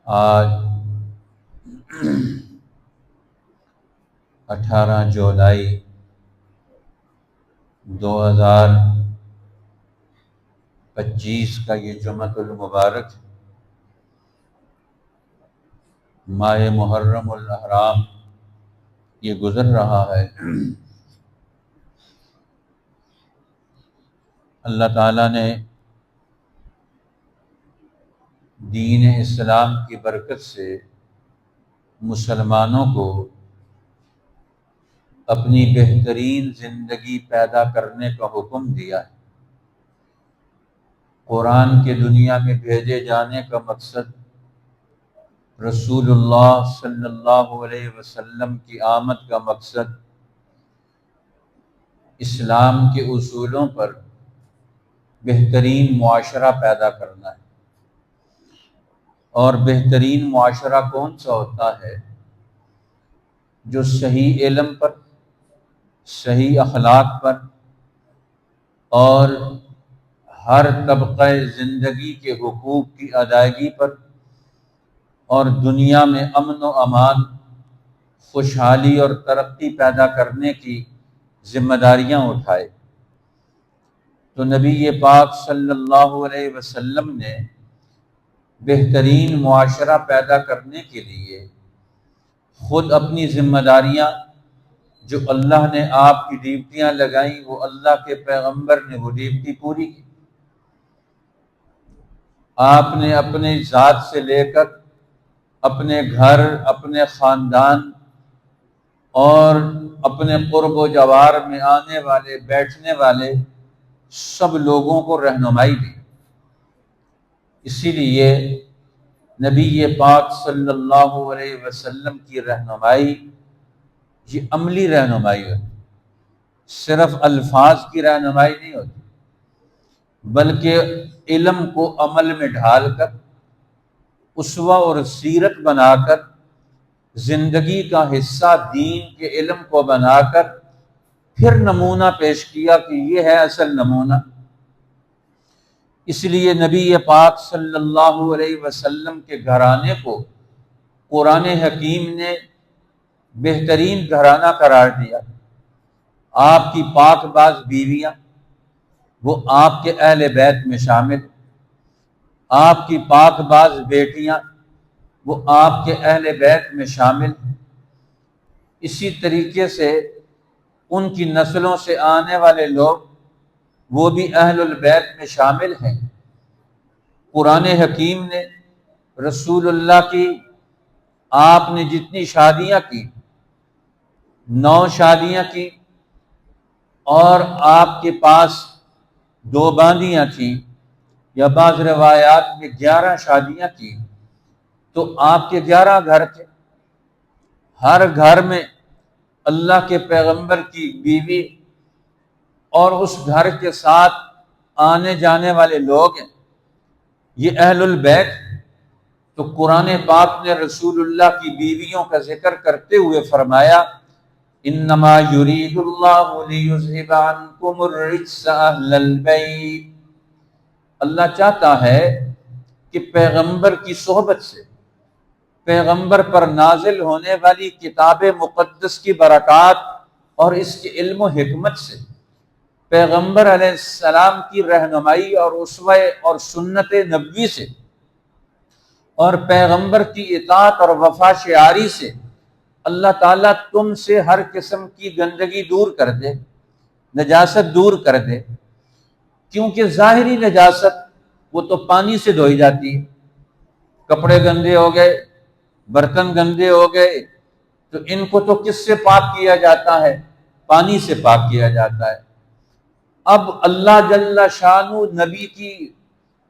آج 18 جولائی 2025 کا یہ جمعۃ المبارک ماہ محرم الحرام یہ گزر رہا ہے۔ اللہ تعالیٰ نے دین اسلام کی برکت سے مسلمانوں کو اپنی بہترین زندگی پیدا کرنے کا حکم دیا ہے۔ قرآن کے دنیا میں بھیجے جانے کا مقصد رسول اللہ صلی اللہ علیہ وسلم کی آمد کا مقصد اسلام کے اصولوں پر بہترین معاشرہ پیدا کرنا ہے۔ اور بہترین معاشرہ کون سا ہوتا ہے؟ جو صحیح علم پر، صحیح اخلاق پر اور ہر طبقہ زندگی کے حقوق کی ادائیگی پر اور دنیا میں امن و امان، خوشحالی اور ترقی پیدا کرنے کی ذمہ داریاں اٹھائے۔ تو نبی پاک صلی اللہ علیہ وسلم نے بہترین معاشرہ پیدا کرنے کے لیے خود اپنی ذمہ داریاں جو اللہ نے آپ کی ڈیوٹیاں لگائیں، وہ اللہ کے پیغمبر نے وہ ڈیوٹی پوری کی۔ آپ نے اپنے ذات سے لے کر اپنے گھر، اپنے خاندان اور اپنے قرب و جوار میں آنے والے، بیٹھنے والے سب لوگوں کو رہنمائی دی۔ اسی لیے نبی پاک صلی اللہ علیہ وسلم کی رہنمائی یہ عملی رہنمائی ہوتی، صرف الفاظ کی رہنمائی نہیں ہوتی، بلکہ علم کو عمل میں ڈھال کر، اسوہ اور سیرت بنا کر، زندگی کا حصہ دین کے علم کو بنا کر پھر نمونہ پیش کیا کہ یہ ہے اصل نمونہ۔ اس لیے نبی پاک صلی اللہ علیہ وسلم کے گھرانے کو قرآن حکیم نے بہترین گھرانہ قرار دیا۔ آپ کی پاک باز بیویاں وہ آپ کے اہل بیت میں شامل، آپ کی پاک باز بیٹیاں وہ آپ کے اہل بیت میں شامل ہیں۔ اسی طریقے سے ان کی نسلوں سے آنے والے لوگ وہ بھی اہل البیت میں شامل ہیں۔ قرآن حکیم نے رسول اللہ کی، آپ نے جتنی شادیاں کی، 9 شادیاں کی، اور آپ کے پاس 2 باندیاں تھیں، یا بعض روایات میں 11 شادیاں کی، تو آپ کے 11 گھر تھے۔ ہر گھر میں اللہ کے پیغمبر کی بیوی اور اس گھر کے ساتھ آنے جانے والے لوگ ہیں، یہ اہل البیت۔ تو قرآن پاک نے رسول اللہ کی بیویوں کا ذکر کرتے ہوئے فرمایا انما یرید اللہ لیذھب عنکم الرجس اہل البیت۔ اللہ چاہتا ہے کہ پیغمبر کی صحبت سے، پیغمبر پر نازل ہونے والی کتاب مقدس کی برکات اور اس کے علم و حکمت سے، پیغمبر علیہ السلام کی رہنمائی اور اسوہ اور سنت نبوی سے، اور پیغمبر کی اطاعت اور وفا شعاری سے اللہ تعالیٰ تم سے ہر قسم کی گندگی دور کر دے، نجاست دور کر دے۔ کیونکہ ظاہری نجاست وہ تو پانی سے دھوئی جاتی ہے، کپڑے گندے ہو گئے، برتن گندے ہو گئے، تو ان کو تو کس سے پاک کیا جاتا ہے؟ پانی سے پاک کیا جاتا ہے۔ اب اللہ جل شانہ نبی کی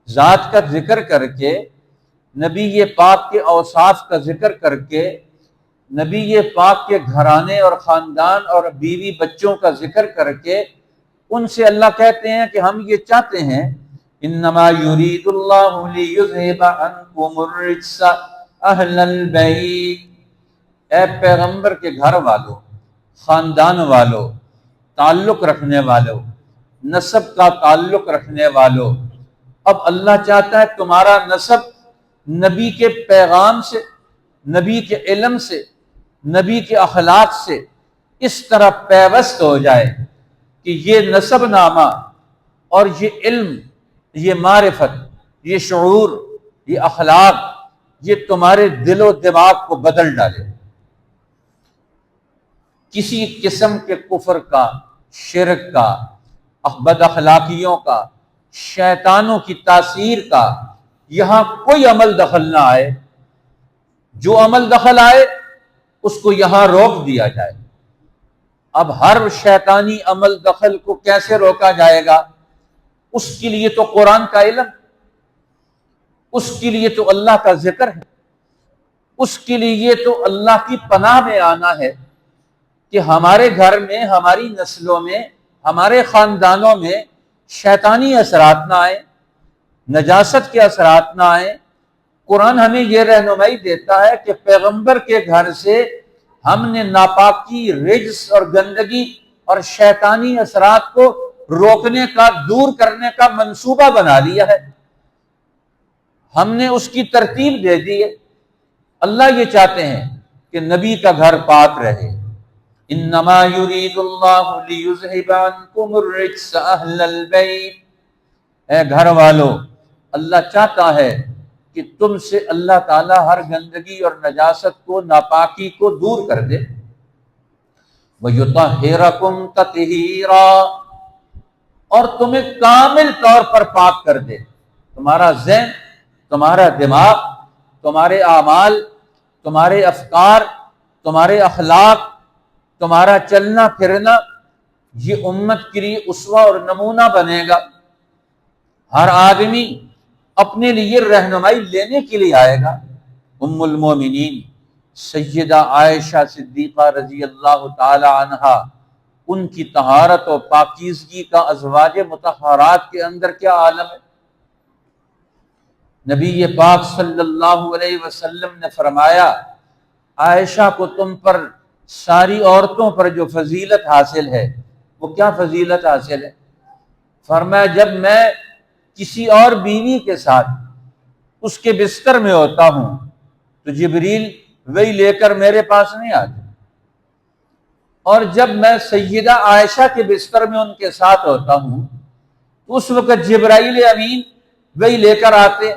ذات کا ذکر کر کے، نبی پاک کے اوصاف کا ذکر کر کے، نبی پاک کے گھرانے اور خاندان اور بیوی بچوں کا ذکر کر کے، ان سے اللہ کہتے ہیں کہ ہم یہ چاہتے ہیں انما یرید اللہ لیذھب عنکم الرجس اہل البیت۔ اے پیغمبر کے گھر والوں، خاندان والوں، تعلق رکھنے والوں، نسب کا تعلق رکھنے والوں، اب اللہ چاہتا ہے تمہارا نسب نبی کے پیغام سے، نبی کے علم سے، نبی کے اخلاق سے اس طرح پیوست ہو جائے کہ یہ نسب نامہ اور یہ علم، یہ معرفت، یہ شعور، یہ اخلاق، یہ تمہارے دل و دماغ کو بدل ڈالے۔ کسی قسم کے کفر کا، شرک کا، بد اخلاقیوں کا، شیطانوں کی تاثیر کا یہاں کوئی عمل دخل نہ آئے۔ جو عمل دخل آئے اس کو یہاں روک دیا جائے۔ اب ہر شیطانی عمل دخل کو کیسے روکا جائے گا؟ اس کے لیے تو قرآن کا علم، اس کے لیے تو اللہ کا ذکر ہے، اس کے لیے تو اللہ کی پناہ میں آنا ہے کہ ہمارے گھر میں، ہماری نسلوں میں، ہمارے خاندانوں میں شیطانی اثرات نہ آئیں، نجاست کے اثرات نہ آئیں۔ قرآن ہمیں یہ رہنمائی دیتا ہے کہ پیغمبر کے گھر سے ہم نے ناپاکی، رجس اور گندگی اور شیطانی اثرات کو روکنے کا، دور کرنے کا منصوبہ بنا لیا ہے، ہم نے اس کی ترتیب دے دی ہے۔ اللہ یہ چاہتے ہیں کہ نبی کا گھر پاک رہے۔ انما یرید اللہ لیذھب عنکم الرجس اہل البیت، اے گھر والو، اللہ چاہتا ہے کہ تم سے اللہ تعالیٰ ہر گندگی اور نجاست کو، ناپاکی کو دور کر دے۔ وَيُطَهِّرَكُمْ تَطْهِيرًا، اور تمہیں کامل طور پر پاک کر دے۔ تمہارا ذہن، تمہارا دماغ، تمہارے اعمال، تمہارے افکار، تمہارے اخلاق، تمہارا چلنا پھرنا، یہ امت کے لیے اسوہ اور نمونہ بنے گا۔ ہر آدمی اپنے لیے رہنمائی لینے کے لیے آئے گا۔ ام المومنین سیدہ عائشہ صدیقہ رضی اللہ تعالی عنہا، ان کی طہارت و پاکیزگی کا ازواج مطہرات کے اندر کیا عالم ہے۔ نبی پاک صلی اللہ علیہ وسلم نے فرمایا، عائشہ کو تم پر ساری عورتوں پر جو فضیلت حاصل ہے، وہ کیا فضیلت حاصل ہے؟ فرمایا جب میں کسی اور بیوی کے ساتھ اس کے بستر میں ہوتا ہوں تو جبریل وہی لے کر میرے پاس نہیں آتے، اور جب میں سیدہ عائشہ کے بستر میں ان کے ساتھ ہوتا ہوں تو اس وقت جبرائیل امین وہی لے کر آتے۔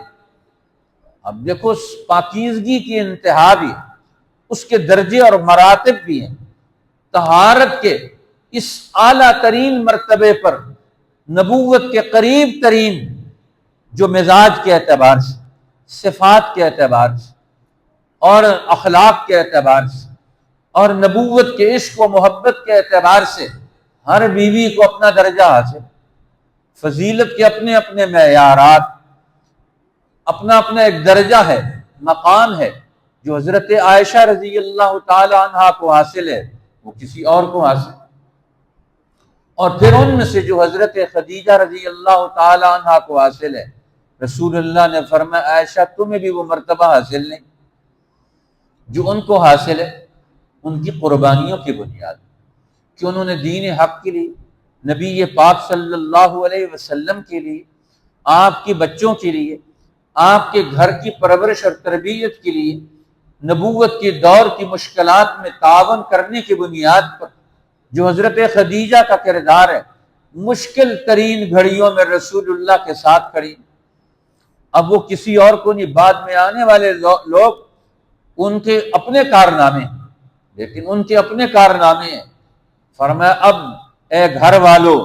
اب دیکھو پاکیزگی کی انتہا بھی، اس کے درجے اور مراتب بھی ہیں۔ طہارت کے اس اعلیٰ ترین مرتبے پر نبوت کے قریب ترین جو مزاج کے اعتبار سے، صفات کے اعتبار سے اور اخلاق کے اعتبار سے اور نبوت کے عشق و محبت کے اعتبار سے ہر بیوی کو اپنا درجہ حاصل، فضیلت کے اپنے اپنے معیارات، اپنا اپنا ایک درجہ ہے، مقام ہے۔ جو حضرت عائشہ رضی اللہ تعالی عنہا کو حاصل ہے وہ کسی اور کو حاصل، اور پھر ان میں سے جو حضرت خدیجہ رضی اللہ تعالی عنہا کو حاصل ہے، رسول اللہ نے فرمایا عائشہ تمہیں بھی وہ مرتبہ حاصل نہیں جو ان کو حاصل ہے، ان کی قربانیوں کی بنیاد کہ انہوں نے دین حق کے لیے، نبی پاک صلی اللہ علیہ وسلم کے لیے، آپ کے بچوں کے لیے، آپ کے گھر کی پرورش اور تربیت کے لیے، نبوت کے دور کی مشکلات میں تعاون کرنے کی بنیاد پر جو حضرت خدیجہ کا کردار ہے، مشکل ترین گھڑیوں میں رسول اللہ کے ساتھ کھڑی۔ اب وہ کسی اور کو نہیں، بعد میں آنے والے لوگ ان کے اپنے کارنامے، لیکن ان کے اپنے کارنامے ہیں۔ فرمایا اب اے گھر والو،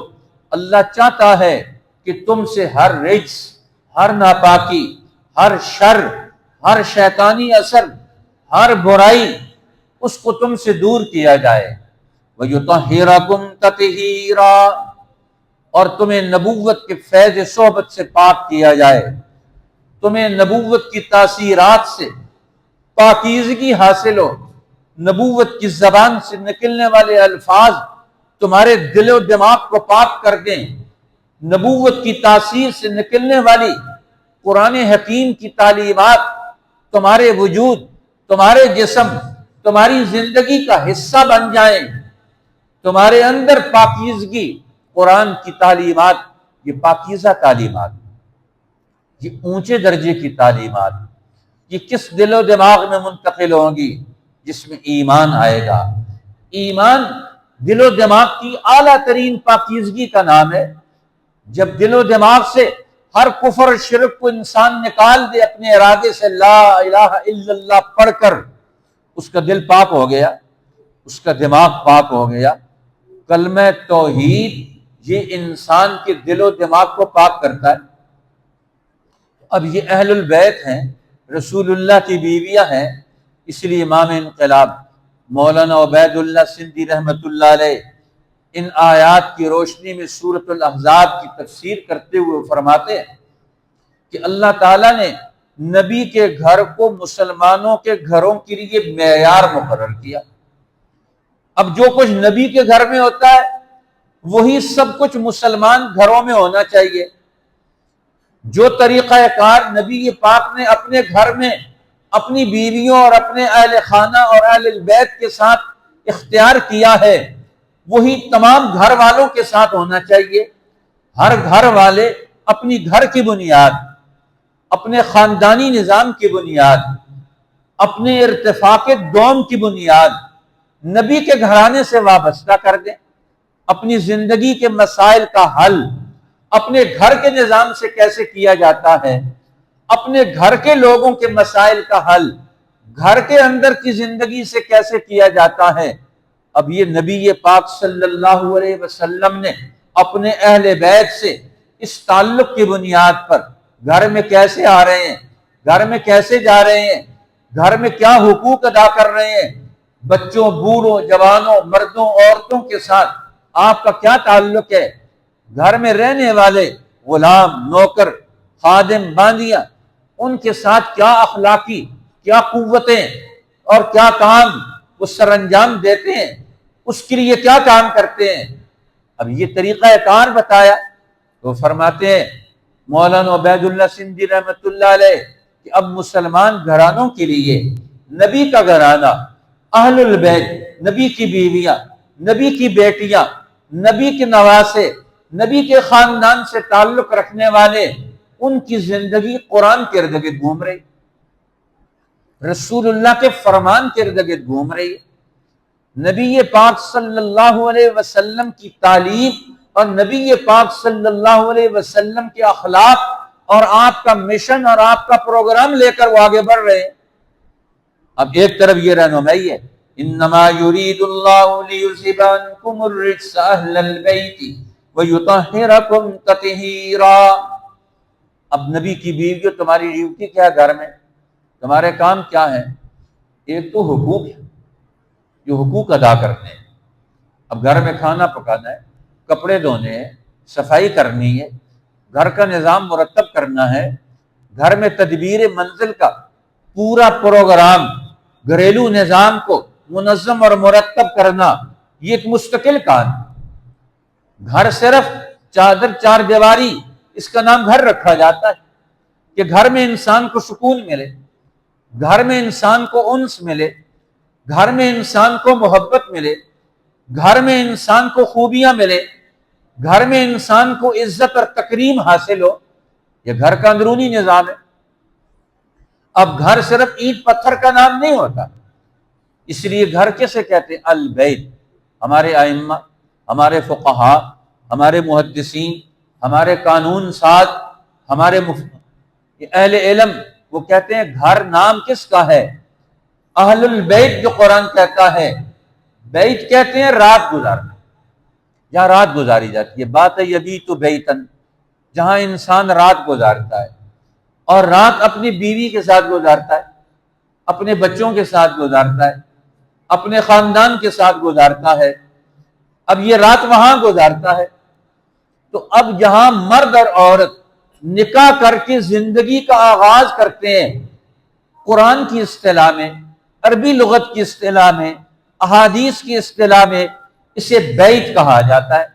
اللہ چاہتا ہے کہ تم سے ہر رجس، ہر ناپاکی، ہر شر، ہر شیطانی اثر، ہر برائی، اس کو تم سے دور کیا جائے۔ وَيُطَهِّرَكُمْ تَطْهِيرًا، اور تمہیں نبوت کے فیض صحبت سے پاک کیا جائے، تمہیں نبوت کی تاثیرات سے پاکیزگی حاصل ہو، نبوت کی زبان سے نکلنے والے الفاظ تمہارے دل و دماغ کو پاک کر دیں، نبوت کی تاثیر سے نکلنے والی قرآن حکیم کی تعلیمات تمہارے وجود، تمہارے جسم، تمہاری زندگی کا حصہ بن جائیں، تمہارے اندر پاکیزگی، قرآن کی تعلیمات، یہ پاکیزہ تعلیمات، یہ اونچے درجے کی تعلیمات، یہ کس دل و دماغ میں منتقل ہوں گی؟ جس میں ایمان آئے گا۔ ایمان دل و دماغ کی اعلیٰ ترین پاکیزگی کا نام ہے۔ جب دل و دماغ سے ہر کفر شرک کو انسان نکال دے اپنے ارادے سے، لا الہ الا اللہ پڑھ کر، اس کا دل پاک ہو گیا، اس کا دماغ پاک ہو گیا۔ کلمہ توحید یہ انسان کے دل و دماغ کو پاک کرتا ہے۔ اب یہ اہل البیت ہیں، رسول اللہ کی بیویاں ہیں، اس لیے امام انقلاب مولانا عبید اللہ سندھی رحمۃ اللہ علیہ ان آیات کی روشنی میں سورۃ الاحزاب کی تفسیر کرتے ہوئے فرماتے ہیں کہ اللہ تعالیٰ نے نبی کے گھر کو مسلمانوں کے گھروں کے لیے معیار مقرر کیا۔ اب جو کچھ نبی کے گھر میں ہوتا ہے وہی سب کچھ مسلمان گھروں میں ہونا چاہیے۔ جو طریقہ کار نبی پاک نے اپنے گھر میں اپنی بیویوں اور اپنے اہل خانہ اور اہل البیت کے ساتھ اختیار کیا ہے وہی تمام گھر والوں کے ساتھ ہونا چاہیے۔ ہر گھر والے اپنی گھر کی بنیاد، اپنے خاندانی نظام کی بنیاد، اپنے ارتفاق دوم کی بنیاد نبی کے گھرانے سے وابستہ کر دیں۔ اپنی زندگی کے مسائل کا حل اپنے گھر کے نظام سے کیسے کیا جاتا ہے، اپنے گھر کے لوگوں کے مسائل کا حل گھر کے اندر کی زندگی سے کیسے کیا جاتا ہے، اب یہ نبی پاک صلی اللہ علیہ وسلم نے اپنے اہل بیت سے اس تعلق کی بنیاد پر گھر میں کیسے آ رہے ہیں، گھر میں کیسے جا رہے ہیں، گھر میں کیا حقوق ادا کر رہے ہیں، بچوں، بوڑھوں، جوانوں، مردوں، عورتوں کے ساتھ آپ کا کیا تعلق ہے، گھر میں رہنے والے غلام، نوکر، خادم، باندیاں، ان کے ساتھ کیا اخلاقی، کیا قوتیں اور کیا کام وہ سر انجام دیتے ہیں، اس کے لیے کیا کام کرتے ہیں۔ اب یہ طریقہ کار بتایا تو فرماتے ہیں مولانا عبید اللہ سندھی رحمۃ اللہ علیہ کہ اب مسلمان گھرانوں کے لیے نبی کا گھرانہ، اہل البیت، نبی کی بیویاں، نبی کی بیٹیاں، نبی کے نواسے، نبی کے خاندان سے تعلق رکھنے والے، ان کی زندگی قرآن کے ارد گرد گھوم رہی، رسول اللہ کے فرمان کے ارد گرد گھوم رہی ہے۔ نبی پاک صلی اللہ علیہ وسلم کی تعلیم اور نبی پاک صلی اللہ علیہ وسلم کے اخلاق اور آپ کا مشن اور آپ کا پروگرام لے کر وہ آگے بڑھ رہے ہیں۔ اب ایک طرف یہ رہنمائی ہے، انما یرید اللہ لیذھب عنکم الرجس اہل البیت ویطہرکم تطہیرا۔ اب نبی کی بیویوں، تمہاری ڈیوٹی کیا ہے گھر میں، تمہارے کام کیا ہیں؟ ایک تو حقوق ہے، جو حقوق ادا کرنے ہیں۔ اب گھر میں کھانا پکانا ہے، کپڑے دھونے ہیں، صفائی کرنی ہے، گھر کا نظام مرتب کرنا ہے، گھر میں تدبیر منزل کا پورا پروگرام، گھریلو نظام کو منظم اور مرتب کرنا، یہ ایک مستقل کام ہے۔ گھر صرف چادر چار دیواری، اس کا نام گھر رکھا جاتا ہے کہ گھر میں انسان کو سکون ملے، گھر میں انسان کو انس ملے، گھر میں انسان کو محبت ملے، گھر میں انسان کو خوبیاں ملے، گھر میں انسان کو عزت اور تکریم حاصل ہو۔ یہ گھر کا اندرونی نظام ہے۔ اب گھر صرف اینٹ پتھر کا نام نہیں ہوتا، اس لیے گھر کیسے کہتے ہیں؟ البیت۔ ہمارے ائمہ، ہمارے فقہاء، ہمارے محدثین، ہمارے قانون ساز، ہمارے اہل علم، وہ کہتے ہیں گھر نام کس کا ہے؟ اہل البیت جو قرآن کہتا ہے، بیت کہتے ہیں رات گزارنا، جہاں رات گزاری جاتی ہے، بات یبیت بیتن، جہاں انسان رات گزارتا ہے، اور رات اپنی بیوی کے ساتھ گزارتا ہے، اپنے بچوں کے ساتھ گزارتا ہے، اپنے خاندان کے ساتھ گزارتا ہے۔ اب یہ رات وہاں گزارتا ہے، تو اب جہاں مرد اور عورت نکاح کر کے زندگی کا آغاز کرتے ہیں، قرآن کی اصطلاح میں، عربی لغت کی اصطلاح میں، احادیث کی اصطلاح میں اسے بیت کہا جاتا ہے۔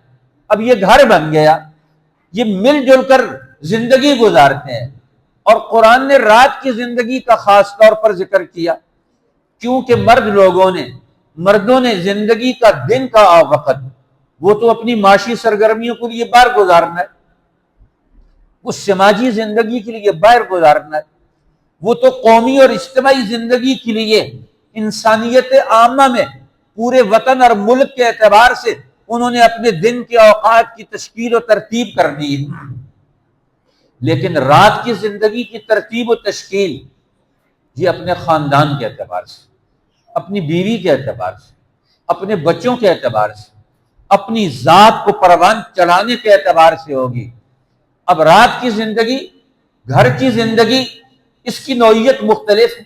اب یہ گھر بن گیا، یہ مل جل کر زندگی گزارتے ہیں۔ اور قرآن نے رات کی زندگی کا خاص طور پر ذکر کیا، کیونکہ مردوں نے زندگی کا دن کا وقت وہ تو اپنی معاشی سرگرمیوں کے لیے باہر گزارنا ہے، اس سماجی زندگی کے لیے باہر گزارنا ہے، وہ تو قومی اور اجتماعی زندگی کے لیے انسانیت عامہ میں پورے وطن اور ملک کے اعتبار سے انہوں نے اپنے دن کے اوقات کی تشکیل و ترتیب کر دی ہے، لیکن رات کی زندگی کی ترتیب و تشکیل یہ اپنے خاندان کے اعتبار سے، اپنی بیوی کے اعتبار سے، اپنے بچوں کے اعتبار سے، اپنی ذات کو پروان چلانے کے اعتبار سے ہوگی۔ اب رات کی زندگی، گھر کی زندگی، اس کی نوعیت مختلف ہے،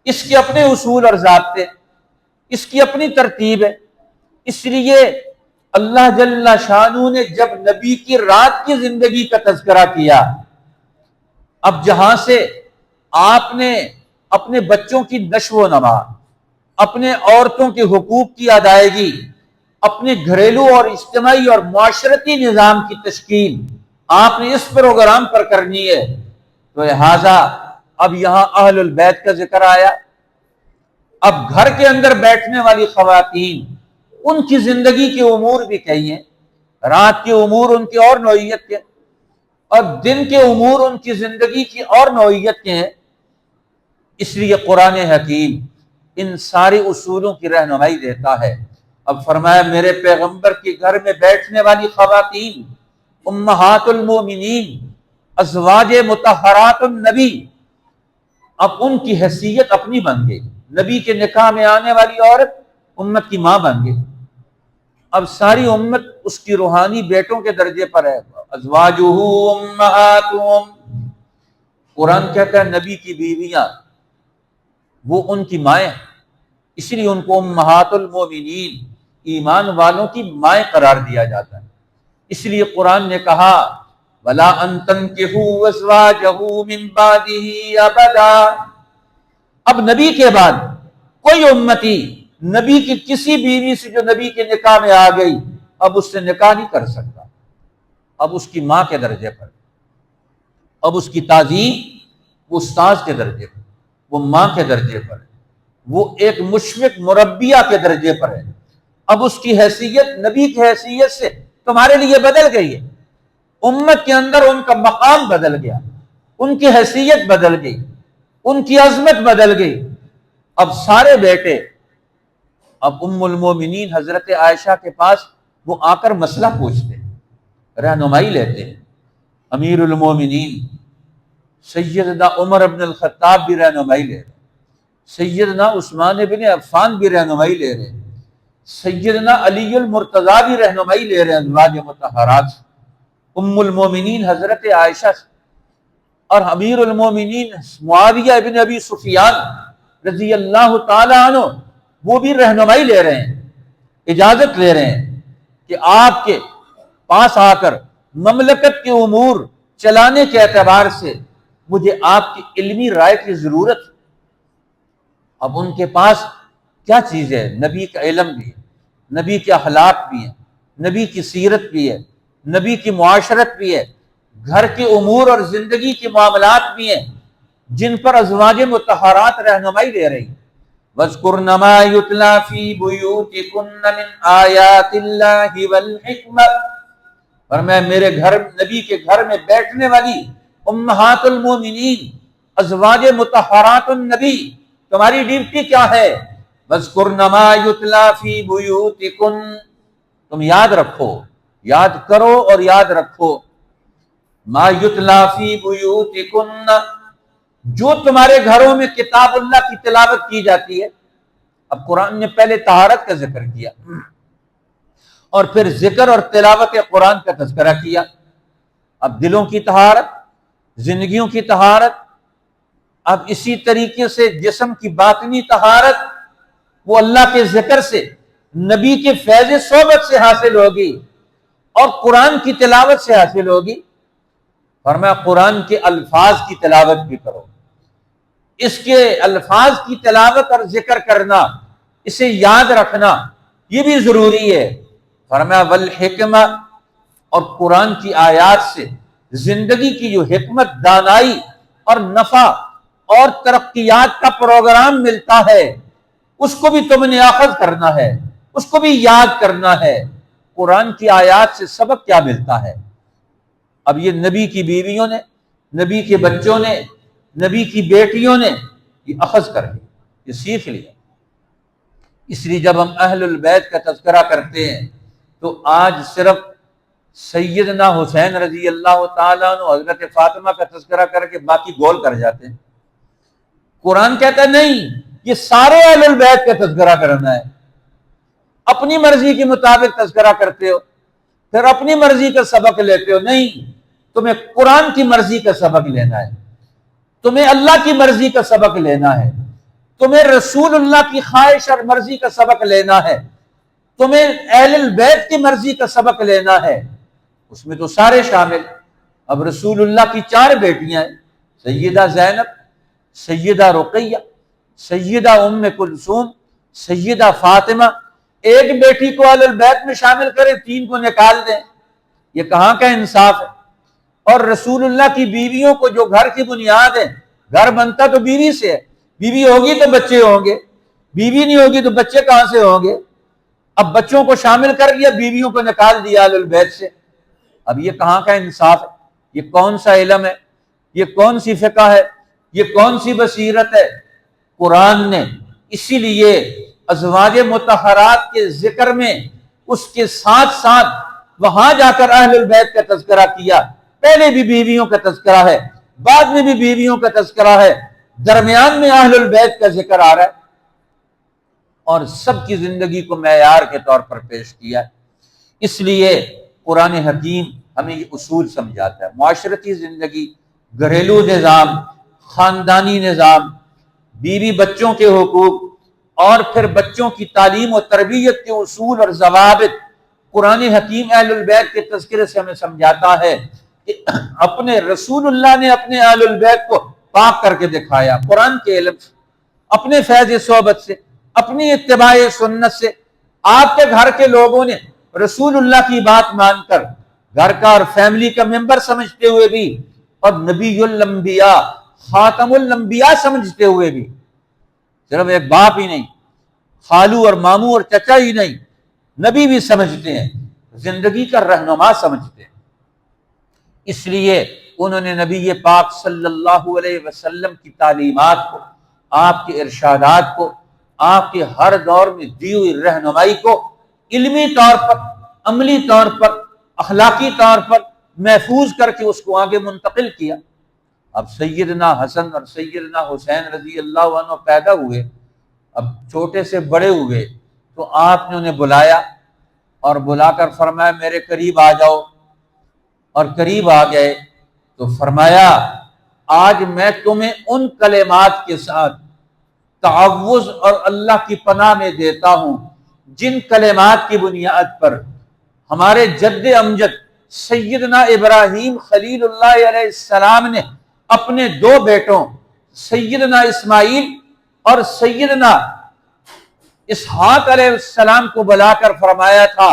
اس کے اپنے اصول اور ضابطے، اس کی اپنی ترتیب ہے۔ اس لیے اللہ جل شانہ نے جب نبی کی رات کی زندگی کا تذکرہ کیا، اب جہاں سے آپ نے اپنے بچوں کی نشو و نما، اپنے عورتوں کے حقوق کی ادائیگی، اپنے گھریلو اور اجتماعی اور معاشرتی نظام کی تشکیل آپ نے اس پروگرام پر کرنی ہے، تو لہذا اب یہاں اہل البیت کا ذکر آیا۔ اب گھر کے اندر بیٹھنے والی خواتین، ان کی زندگی کے امور بھی کئی ہیں، رات کے امور ان کی اور نوعیت کے، اور دن کے امور ان کی زندگی کی اور نوعیت کے ہیں۔ اس لیے قرآن حکیم ان سارے اصولوں کی رہنمائی دیتا ہے۔ اب فرمایا میرے پیغمبر کے گھر میں بیٹھنے والی خواتین، امہات المومنین، ازواج مطہرات النبی، اب ان کی حیثیت اپنی بن گئی۔ نبی کے نکاح میں آنے والی عورت امت کی ماں بن گئی، اب ساری امت اس کی روحانی بیٹوں کے درجے پر ہے۔ ازواجہ امہاتہم، قرآن کہتا ہے نبی کی بیویاں وہ ان کی مائیں، اس لیے ان کو امہات المومنین، ایمان والوں کی مائیں قرار دیا جاتا ہے۔ اس لیے قرآن نے کہا وَلَا أَن تَنكِحُوا أَزْوَاجَهُ مِن بَعْدِهِ أَبَدًا، اب نبی کے بعد کوئی امتی نبی کی کسی بیوی سے جو نبی کے نکاح میں آ گئی اب اس سے نکاح نہیں کر سکتا، اب اس کی ماں کے درجے پر، اب اس کی تعظیم وہ استاذ کے درجے پر، وہ ماں کے درجے پر ہے، وہ ایک مشفق مربیہ کے درجے پر ہے۔ اب اس کی حیثیت نبی کی حیثیت سے تمہارے لیے بدل گئی ہے، امت کے اندر ان کا مقام بدل گیا، ان کی حیثیت بدل گئی، ان کی عظمت بدل گئی۔ اب سارے بیٹے اب ام المومنین حضرت عائشہ کے پاس وہ آ کر مسئلہ پوچھتے ہیں، رہنمائی لیتے ہیں۔ امیر المومنین سیدنا عمر بن الخطاب بھی رہنمائی لے رہے ہیں، سیدنا عثمان بن عفان بھی رہنمائی لے رہے ہیں، سیدنا علی المرتضیٰ بھی رہنمائی لے رہے ہیں ازواج مطہرات سے، ام المومنین حضرت عائشہ سے، اور امیر المومنین معاویہ ابن ابی سفیان رضی اللہ تعالی عنہ وہ بھی رہنمائی لے رہے ہیں، اجازت لے رہے ہیں کہ آپ کے پاس آ کر مملکت کے امور چلانے کے اعتبار سے مجھے آپ کی علمی رائے کی ضرورت ہے۔ اب ان کے پاس کیا چیز ہے؟ نبی کا علم بھی ہے، نبی کے اخلاق بھی ہیں، نبی کی سیرت بھی ہے، نبی کی معاشرت بھی ہے، گھر کے امور اور زندگی کے معاملات بھی ہیں جن پر ازواج مطہرات رہنمائی دے رہی۔ وَاذْكُرْنَ مَا يُتْلَى فِي بُيُوتِكُنَّ مِنْ آيَاتِ اللَّهِ وَالْحِكْمَةِ، فرمایا میرے گھر، نبی کے گھر میں بیٹھنے والی امہات المومنین، ازواج مطہرات النبی، تمہاری ڈیوٹی کیا ہے؟ وَاذْكُرْنَ مَا يُتْلَى فِي بُيُوتِكُنَّ، تم یاد رکھو، یاد کرو اور یاد رکھو، ما یتلا فی بیوتکن، جو تمہارے گھروں میں کتاب اللہ کی تلاوت کی جاتی ہے۔ اب قرآن نے پہلے طہارت کا ذکر کیا اور پھر ذکر اور تلاوت قرآن کا تذکرہ کیا۔ اب دلوں کی طہارت، زندگیوں کی طہارت، اب اسی طریقے سے جسم کی باطنی طہارت وہ اللہ کے ذکر سے، نبی کے فیض صحبت سے حاصل ہوگی اور قرآن کی تلاوت سے حاصل ہوگی۔ فرمایا قرآن کے الفاظ کی تلاوت بھی کرو، اس کے الفاظ کی تلاوت اور ذکر کرنا، اسے یاد رکھنا یہ بھی ضروری ہے۔ فرمایا والحکمہ، اور قرآن کی آیات سے زندگی کی جو حکمت، دانائی اور نفع اور ترقیات کا پروگرام ملتا ہے اس کو بھی تم نے اخذ کرنا ہے، اس کو بھی یاد کرنا ہے۔ قرآن کی آیات سے سبق کیا ملتا ہے؟ اب یہ نبی کی بیویوں نے، نبی کے بچوں نے، نبی کی بیٹیوں نے یہ اخذ کر لیا، یہ سیکھ لیا۔ اس لیے جب ہم اہل البیت کا تذکرہ کرتے ہیں تو آج صرف سیدنا حسین رضی اللہ تعالیٰ عنہ، حضرت فاطمہ کا تذکرہ کر کے باقی گول کر جاتے ہیں۔ قرآن کہتا ہے نہیں، یہ سارے اہل البیت کا تذکرہ کرنا ہے۔ اپنی مرضی کے مطابق تذکرہ کرتے ہو، پھر اپنی مرضی کا سبق لیتے ہو۔ نہیں، تمہیں قرآن کی مرضی کا سبق لینا ہے، تمہیں اللہ کی مرضی کا سبق لینا ہے، تمہیں رسول اللہ کی خواہش اور مرضی کا سبق لینا ہے، تمہیں اہل البیت کی مرضی کا سبق لینا ہے۔ اس میں تو سارے شامل۔ اب رسول اللہ کی 4 بیٹیاں ہیں، سیدہ زینب، سیدہ رقیہ، سیدہ ام کلثوم، سیدہ فاطمہ۔ ایک بیٹی کو اہل البیت میں شامل کریں، 3 کو نکال دیں، یہ کہاں کا انصاف ہے؟ اور رسول اللہ کی بیویوں کو جو گھر کی بنیاد ہے، گھر بنتا تو بیوی سے ہے، بیوی ہوگی تو بچے ہوں گے، بیوی نہیں ہوگی تو بچے کہاں سے ہوں گے؟ اب بچوں کو شامل کر لیا، بیویوں کو نکال دیا اہل البیت سے۔ اب یہ کہاں کا انصاف ہے؟ یہ کون سا علم ہے؟ یہ کون سی فقہ ہے؟ یہ کون سی بصیرت ہے؟ قرآن نے اسی لیے ازواج مطہرات کے ذکر میں اس کے ساتھ ساتھ وہاں جا کر اہل البیت کا تذکرہ کیا۔ پہلے بھی بیویوں کا تذکرہ ہے، بعد میں بھی بیویوں کا تذکرہ ہے، درمیان میں اہل البیت کا ذکر آ رہا ہے، اور سب کی زندگی کو معیار کے طور پر پیش کیا ہے۔ اس لیے قرآن حکیم ہمیں یہ اصول سمجھاتا ہے۔ معاشرتی زندگی، گھریلو نظام، خاندانی نظام، بیوی بچوں کے حقوق، اور پھر بچوں کی تعلیم و تربیت کے اصول اور ضوابط، قرآن حکیم اہل البیت کے تذکرے سے ہمیں سمجھاتا ہے کہ اپنے رسول اللہ نے اپنے اہل البیت کو پاک کر کے دکھایا، قرآن کے علم سے، اپنے فیض صحبت سے، اپنی اتباع سنت سے۔ آپ کے گھر کے لوگوں نے رسول اللہ کی بات مان کر گھر کا اور فیملی کا ممبر سمجھتے ہوئے بھی، اور نبی الانبیاء، خاتم الانبیاء سمجھتے ہوئے بھی، صرف ایک باپ ہی نہیں، خالو اور ماموں اور چچا ہی نہیں، نبی بھی سمجھتے ہیں، زندگی کا رہنما سمجھتے ہیں۔ اس لیے انہوں نے نبی پاک صلی اللہ علیہ وسلم کی تعلیمات کو، آپ کے ارشادات کو، آپ کے ہر دور میں دی ہوئی رہنمائی کو علمی طور پر، عملی طور پر، اخلاقی طور پر محفوظ کر کے اس کو آگے منتقل کیا۔ اب سیدنا حسن اور سیدنا حسین رضی اللہ عنہ پیدا ہوئے، اب چھوٹے سے بڑے ہوئے، تو آپ نے انہیں بلایا اور بلا کر فرمایا میرے قریب آ جاؤ، اور قریب آ گئے تو فرمایا آج میں تمہیں ان کلمات کے ساتھ تعوذ اور اللہ کی پناہ میں دیتا ہوں جن کلمات کی بنیاد پر ہمارے جد امجد سیدنا ابراہیم خلیل اللہ علیہ السلام نے اپنے 2 بیٹوں سیدنا اسماعیل اور سیدنا اسحاق علیہ السلام کو بلا کر فرمایا تھا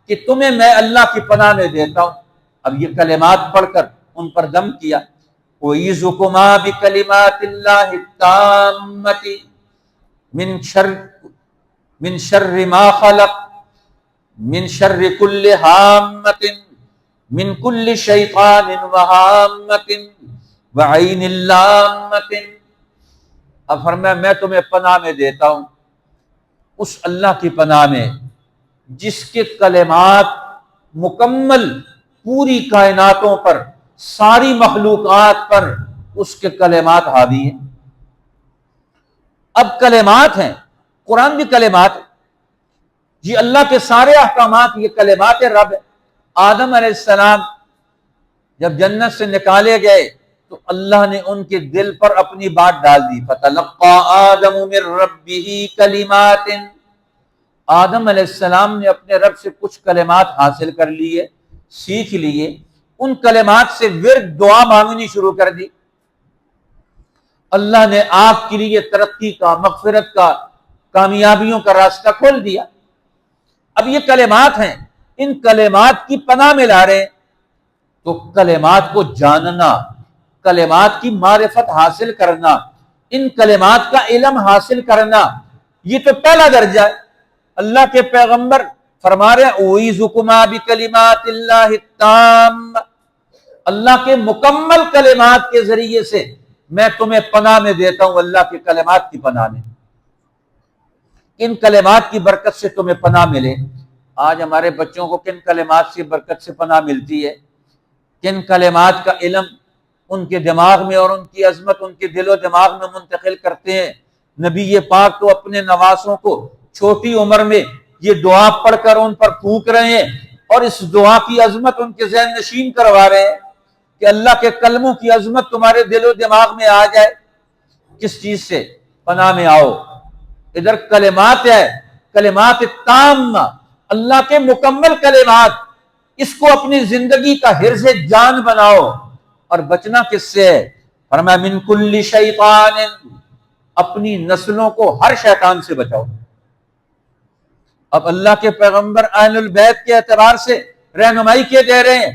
کہ تمہیں میں اللہ کی پناہ میں دیتا ہوں۔ اب یہ کلمات پڑھ کر ان پر دم کیا، وَإِذُكُمَا بِكَلِمَاتِ اللَّهِ التَّامَّةِ من شر ما خلق من شر كل هامة من كل شيطان وهامة وعين لامة۔ اب فرمایا میں تمہیں پناہ میں دیتا ہوں اس اللہ کی پناہ میں جس کے کلمات مکمل پوری کائناتوں پر، ساری مخلوقات پر اس کے کلمات حاوی ہیں۔ اب کلمات ہیں، قرآن بھی کلمات ہے جی، اللہ کے سارے احکامات یہ کلمات رب ہے۔ آدم علیہ السلام جب جنت سے نکالے گئے تو اللہ نے ان کے دل پر اپنی بات ڈال دی، فَتَلَقَّى آدَمُ مِن رَبِّهِ كَلِمَاتٍ۔ آدم علیہ السلام نے اپنے رب سے کچھ کلمات حاصل کر لیے، سیکھ لیے، ان کلمات سے ورد دعا مانگنی شروع کر دی۔ اللہ نے آپ کے لیے ترقی کا، مغفرت کا، کامیابیوں کا راستہ کھول دیا۔ اب یہ کلمات ہیں، ان کلمات کی پناہ میں لا رہے ہیں، تو کلمات کو جاننا، کلمات کی معرفت حاصل کرنا، ان کلمات کا علم حاصل کرنا، یہ تو پہلا درجہ ہے۔ اللہ کے پیغمبر فرما رہے ہیں اعوذکما بکلمات اللہ التام، اللہ کے مکمل کلمات کے ذریعے سے میں تمہیں پناہ میں دیتا ہوں اللہ کے کلمات کی پناہ میں، ان کلمات کی برکت سے تمہیں پناہ ملے۔ آج ہمارے بچوں کو کن کلمات سے برکت سے پناہ ملتی ہے؟ کن کلمات کا علم ان کے دماغ میں اور ان کی عظمت ان کے دل و دماغ میں منتقل کرتے ہیں۔ نبی پاک تو اپنے نواسوں کو چھوٹی عمر میں یہ دعا پڑھ کر ان پر پھونک رہے ہیں، اور اس دعا کی عظمت ان کے ذہن نشین کروا رہے ہیں کہ اللہ کے کلموں کی عظمت تمہارے دل و دماغ میں آ جائے۔ کس چیز سے؟ پناہ میں آؤ۔ ادھر کلمات ہے، کلمات تامہ، اللہ کے مکمل کلمات، اس کو اپنی زندگی کا حرز جان بناؤ۔ اور بچنا کس سے ہے؟ فرمایا من کل شیطان، اپنی نسلوں کو ہر شیطان سے بچاؤ۔ اب اللہ کے پیغمبر اہل البیت کے اعتبار سے رہنمائی کے دے رہے ہیں،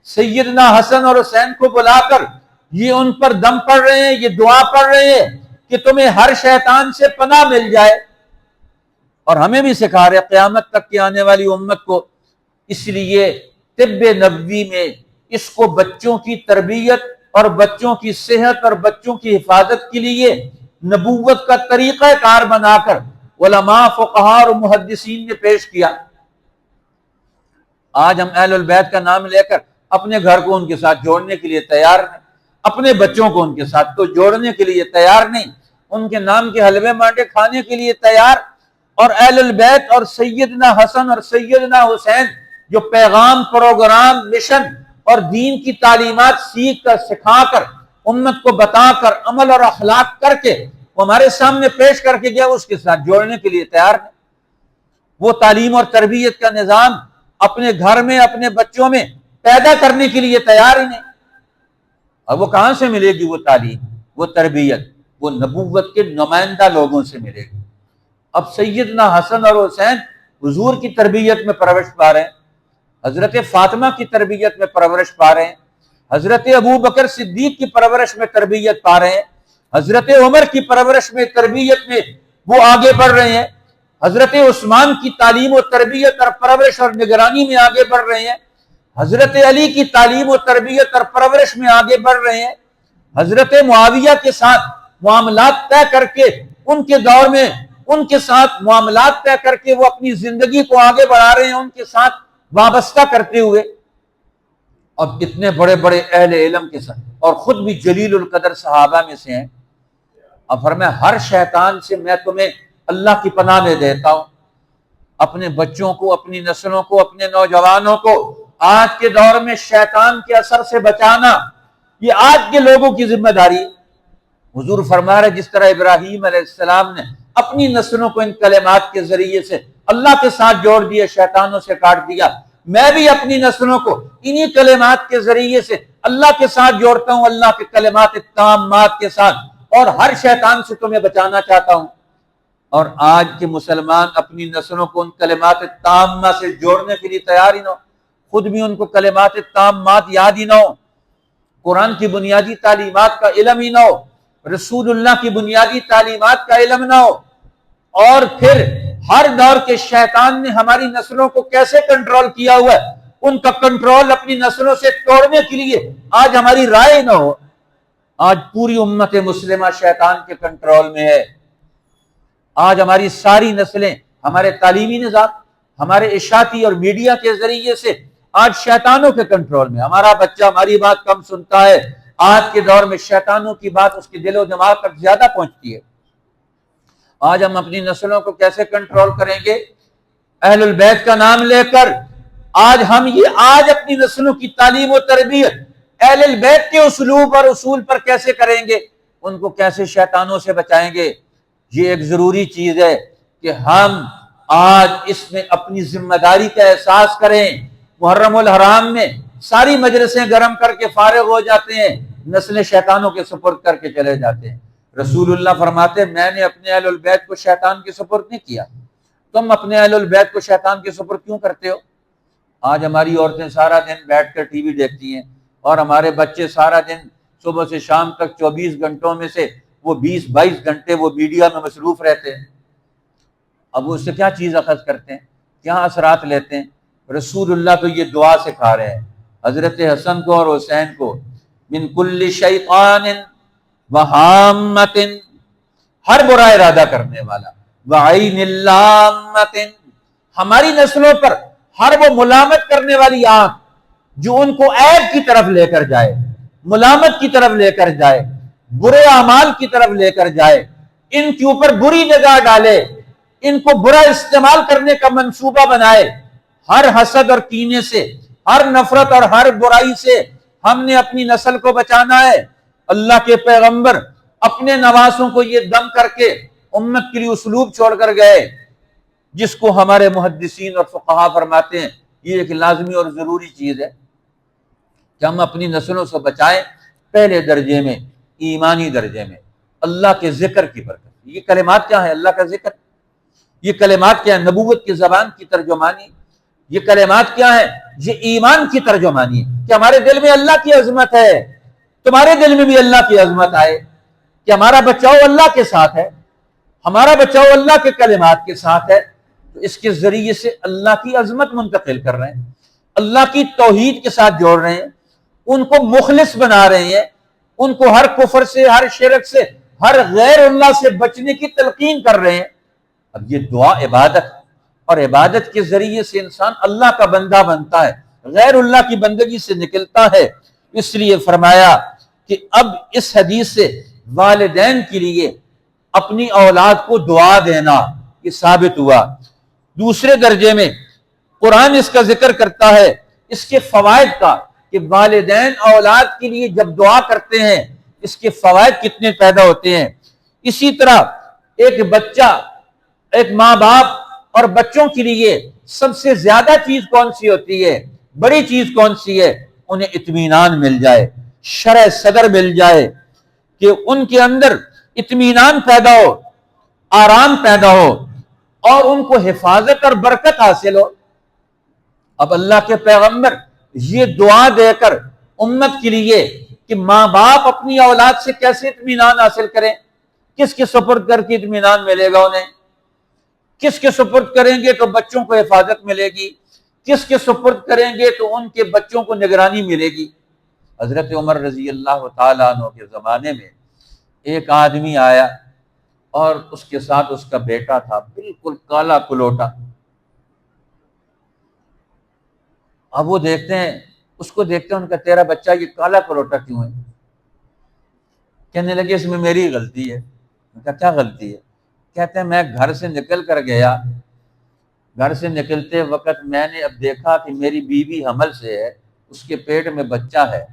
سیدنا حسن اور حسین کو بلا کر یہ ان پر دم پڑھ رہے ہیں، یہ دعا پڑھ رہے ہیں کہ تمہیں ہر شیطان سے پناہ مل جائے۔ اور ہمیں بھی سکھا رہے قیامت تک کی آنے والی امت کو۔ اس لیے طب نبوی میں اس کو بچوں کی تربیت اور بچوں کی صحت اور بچوں کی حفاظت کے لیے نبوت کا طریقہ کار بنا کر علماء، فقہاء اور محدثین نے پیش کیا۔ آج ہم اہل البیت کا نام لے کر اپنے گھر کو ان کے ساتھ جوڑنے کے لیے تیار نہیں، اپنے بچوں کو ان کے ساتھ تو جوڑنے کے لیے تیار نہیں، ان کے نام کے حلوے مانڈے کھانے کے لیے تیار۔ اور اہل البیت اور سیدنا حسن اور سیدنا حسین جو پیغام، پروگرام، مشن اور دین کی تعلیمات سیکھ کر، سکھا کر، امت کو بتا کر، عمل اور اخلاق کر کے وہ ہمارے سامنے پیش کر کے گیا، اس کے ساتھ جوڑنے کے لیے تیار نہیں۔ وہ تعلیم اور تربیت کا نظام اپنے گھر میں، اپنے بچوں میں پیدا کرنے کے لیے تیار ہی نہیں۔ اب وہ کہاں سے ملے گی وہ تعلیم، وہ تربیت؟ وہ نبوت کے نمائندہ لوگوں سے ملے گی۔ اب سیدنا حسن اور حسین حضور کی تربیت میں پرورش پا رہے ہیں، حضرت فاطمہ کی تربیت میں پرورش پا رہے ہیں، حضرت ابو بکر صدیق کی پرورش میں تربیت پا رہے ہیں، حضرت عمر کی پرورش میں، تربیت میں وہ آگے بڑھ رہے ہیں، حضرت عثمان کی تعلیم و تربیت اور پرورش اور نگرانی میں آگے بڑھ رہے ہیں، حضرت علی کی تعلیم و تربیت اور پرورش میں آگے بڑھ رہے ہیں، حضرت معاویہ کے ساتھ معاملات طے کر کے ان کے دور میں ان کے ساتھ معاملات طے کر کے وہ اپنی زندگی کو آگے بڑھا رہے ہیں، ان کے ساتھ وابستہ کرتے ہوئے۔ اب اتنے بڑے بڑے اہل علم کے ساتھ، اور خود بھی جلیل القدر صحابہ میں سے ہیں۔ اب فرمایا ہر شیطان سے میں تمہیں اللہ کی پناہ میں دیتا ہوں۔ اپنے بچوں کو، اپنی نسلوں کو، اپنے نوجوانوں کو آج کے دور میں شیطان کے اثر سے بچانا یہ آج کے لوگوں کی ذمہ داری ہے۔ حضور فرما رہے جس طرح ابراہیم علیہ السلام نے اپنی نسلوں کو ان کلمات کے ذریعے سے اللہ کے ساتھ جوڑ دیا، شیطانوں سے کاٹ دیا، میں بھی اپنی نسلوں کو انہی کلمات کے ذریعے سے اللہ کے ساتھ جوڑتا ہوں، اللہ کے کلمات تامات کے ساتھ، اور ہر شیطان سے تمہیں بچانا چاہتا ہوں۔ اور آج کے مسلمان اپنی نسلوں کو ان کلمات تامہ سے جوڑنے کے لیے تیار ہی نہ ہو، خود بھی ان کو کلمات تامات یاد ہی نہ ہو، قرآن کی بنیادی تعلیمات کا علم ہی نہ ہو، رسول اللہ کی بنیادی تعلیمات کا علم نہ ہو، اور پھر ہر دور کے شیطان نے ہماری نسلوں کو کیسے کنٹرول کیا ہوا ہے، ان کا کنٹرول اپنی نسلوں سے توڑنے کے لیے آج ہماری رائے نہ ہو۔ آج پوری امت مسلمہ شیطان کے کنٹرول میں ہے۔ آج ہماری ساری نسلیں، ہمارے تعلیمی نظام، ہمارے اشاعتی اور میڈیا کے ذریعے سے آج شیطانوں کے کنٹرول میں۔ ہمارا بچہ ہماری بات کم سنتا ہے، آج کے دور میں شیطانوں کی بات اس کے دل و دماغ تک زیادہ پہنچتی ہے۔ آج ہم اپنی نسلوں کو کیسے کنٹرول کریں گے؟ اہل البیت کا نام لے کر آج ہم آج اپنی نسلوں کی تعلیم و تربیت اہل البیت کے اسلوب اور اصول پر کیسے کریں گے؟ ان کو کیسے شیطانوں سے بچائیں گے؟ یہ ایک ضروری چیز ہے کہ ہم آج اس میں اپنی ذمہ داری کا احساس کریں۔ محرم الحرام میں ساری مجلسیں گرم کر کے فارغ ہو جاتے ہیں، نسلیں شیطانوں کے سپرد کر کے چلے جاتے ہیں۔ رسول اللہ فرماتے میں نے اپنے اہل البیت کو شیطان کے سپرد نہیں کیا، تم اپنے اہل البیت کو شیطان کے سپرد کیوں کرتے ہو؟ آج ہماری عورتیں سارا دن بیٹھ کر ٹی وی دیکھتی ہیں، اور ہمارے بچے سارا دن صبح سے شام تک 24 گھنٹوں میں سے وہ 20-22 گھنٹے وہ میڈیا میں مصروف رہتے ہیں۔ اب وہ اس سے کیا چیز اخذ کرتے ہیں، کیا اثرات لیتے ہیں؟ رسول اللہ تو یہ دعا سکھا رہے ہیں حضرت حسن کو اور حسین کو، من کل شیطان، وہامۃ، ہر برا ارادہ کرنے والا، وعین اللامۃ، ہماری نسلوں پر ہر وہ ملامت کرنے والی آنکھ جو ان کو عیب کی طرف لے کر جائے، ملامت کی طرف لے کر جائے، برے اعمال کی طرف لے کر جائے، ان کے اوپر بری نگاہ ڈالے، ان کو برا استعمال کرنے کا منصوبہ بنائے۔ ہر حسد اور کینے سے، ہر نفرت اور ہر برائی سے ہم نے اپنی نسل کو بچانا ہے۔ اللہ کے پیغمبر اپنے نواسوں کو یہ دم کر کے امت کے لیے اسلوب چھوڑ کر گئے، جس کو ہمارے محدثین اور فقہا فرماتے ہیں یہ ایک لازمی اور ضروری چیز ہے کہ ہم اپنی نسلوں سے بچائیں۔ پہلے درجے میں، ایمانی درجے میں، اللہ کے ذکر کی برکت۔ یہ کلمات کیا ہے؟ اللہ کا ذکر۔ یہ کلمات کیا ہے؟ نبوت کی زبان کی ترجمانی۔ یہ کلمات کیا ہے؟ یہ ایمان کی ترجمانی ہے کہ ہمارے دل میں اللہ کی عظمت ہے، تمہارے دل میں بھی اللہ کی عظمت آئے کہ ہمارا بچاؤ اللہ کے ساتھ ہے، ہمارا بچاؤ اللہ کے کلمات کے ساتھ ہے۔ تو اس کے ذریعے سے اللہ کی عظمت منتقل کر رہے ہیں، اللہ کی توحید کے ساتھ جوڑ رہے ہیں، ان کو مخلص بنا رہے ہیں، ان کو ہر کفر سے، ہر شرک سے، ہر غیر اللہ سے بچنے کی تلقین کر رہے ہیں۔ اب یہ دعا عبادت، اور عبادت کے ذریعے سے انسان اللہ کا بندہ بنتا ہے، غیر اللہ کی بندگی سے نکلتا ہے۔ اس لیے فرمایا کہ اب اس حدیث سے والدین کے لیے اپنی اولاد کو دعا دینا یہ ثابت ہوا۔ دوسرے درجے میں قرآن اس کا ذکر کرتا ہے اس کے فوائد کا، کہ والدین اولاد کے لیے جب دعا کرتے ہیں اس کے فوائد کتنے پیدا ہوتے ہیں۔ اسی طرح ایک بچہ، ایک ماں باپ اور بچوں کے لیے سب سے زیادہ چیز کون سی ہوتی ہے؟ بڑی چیز کون سی ہے؟ انہیں اطمینان مل جائے، شرح صدر مل جائے، کہ ان کے اندر اطمینان پیدا ہو، آرام پیدا ہو، اور ان کو حفاظت اور برکت حاصل ہو۔ اب اللہ کے پیغمبر یہ دعا دے کر امت کے لیے کہ ماں باپ اپنی اولاد سے کیسے اطمینان حاصل کریں، کس کے سپرد کر کے اطمینان ملے گا انہیں، کس کے سپرد کریں گے تو بچوں کو حفاظت ملے گی، کس کے سپرد کریں گے تو ان کے بچوں کو نگرانی ملے گی۔ حضرت عمر رضی اللہ تعالیٰ عنہ کے زمانے میں ایک آدمی آیا اور اس کے ساتھ اس کا بیٹا تھا، بالکل کالا کلوٹا۔ اب وہ دیکھتے ہیں، اس کو دیکھتے ہیں، ان کا تیرا بچہ یہ کالا کلوٹا کیوں ہے؟ کہنے لگے اس میں میری غلطی ہے۔ ان کا کیا غلطی ہے؟ کہتے ہیں میں گھر سے نکل کر گیا، گھر سے نکلتے وقت میں نے اب دیکھا کہ میری بیوی حمل سے ہے، اس کے پیٹ میں بچہ ہے،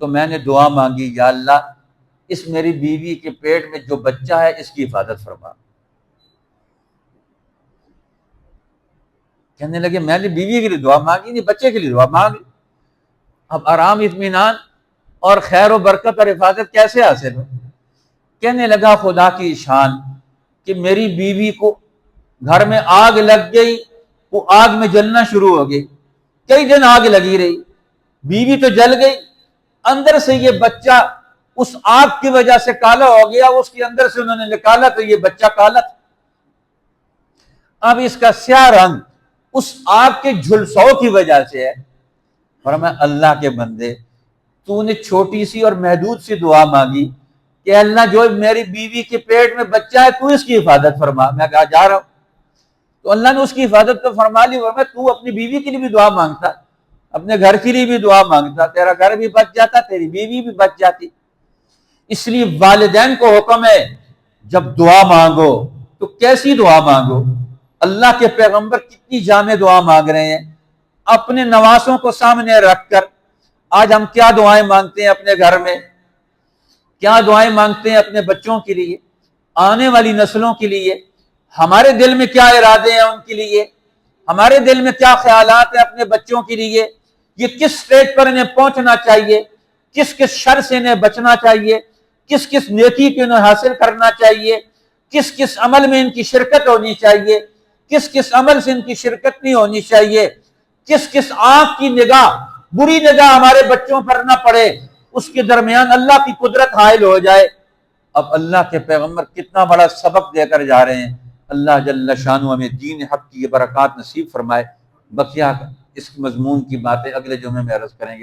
تو میں نے دعا مانگی، یا اللہ اس میری بیوی کے پیٹ میں جو بچہ ہے اس کی حفاظت فرما۔ کہنے لگے میں نے بیوی کے لیے دعا مانگی نہیں، بچے کے لیے دعا مانگی۔ اب آرام، اطمینان اور خیر و برکت اور حفاظت کیسے حاصل ہو؟ کہنے لگا خدا کی شان کہ میری بیوی کو گھر میں آگ لگ گئی، وہ آگ میں جلنا شروع ہو گئی، کئی دن آگ لگی رہی، بیوی تو جل گئی، اندر سے یہ بچہ اس آگ کی وجہ سے کالا ہو گیا، اس کے اندر سے انہوں نے نکالا تو یہ بچہ کالا تھا۔ اب اس کا سیاہ رنگ اس آگ کے جھلساؤ کی وجہ سے ہے۔ فرمایا اللہ کے بندے، تو نے چھوٹی سی اور محدود سی دعا مانگی کہ اللہ جو میری بیوی کے پیٹ میں بچہ ہے تو اس کی حفاظت فرما۔ میں کہا جا رہا ہوں، تو اللہ نے اس کی حفاظت تو فرما لی۔ فرمایا تو اپنی بیوی کے لیے بھی دعا مانگتا، اپنے گھر کے لیے بھی دعا مانگتا، تیرا گھر بھی بچ جاتا، تیری بیوی بھی بچ جاتی۔ اس لیے والدین کو حکم ہے جب دعا مانگو تو کیسی دعا مانگو۔ اللہ کے پیغمبر کتنی جامع دعا مانگ رہے ہیں اپنے نواسوں کو سامنے رکھ کر۔ آج ہم کیا دعائیں مانگتے ہیں اپنے گھر میں، کیا دعائیں مانگتے ہیں اپنے بچوں کے لیے، آنے والی نسلوں کے لیے۔ ہمارے دل میں کیا ارادے ہیں ان کے لیے، ہمارے دل میں کیا خیالات ہیں اپنے بچوں کے لیے، یہ کس سٹیج پر انہیں پہنچنا چاہیے، کس کس شر سے انہیں بچنا چاہیے، کس کس نیکی کو انہیں حاصل کرنا چاہیے، کس کس عمل میں ان کی شرکت ہونی چاہیے، کس کس عمل سے ان کی شرکت نہیں ہونی چاہیے، کس کس آنکھ کی نگاہ، بری نگاہ ہمارے بچوں پر نہ پڑے، اس کے درمیان اللہ کی قدرت حائل ہو جائے۔ اب اللہ کے پیغمبر کتنا بڑا سبق دے کر جا رہے ہیں۔ اللہ جل شانہ ہمیں دین حق کی یہ برکات نصیب فرمائے۔ بقیہ اس مضمون کی باتیں اگلے جمعے میں عرض کریں گے۔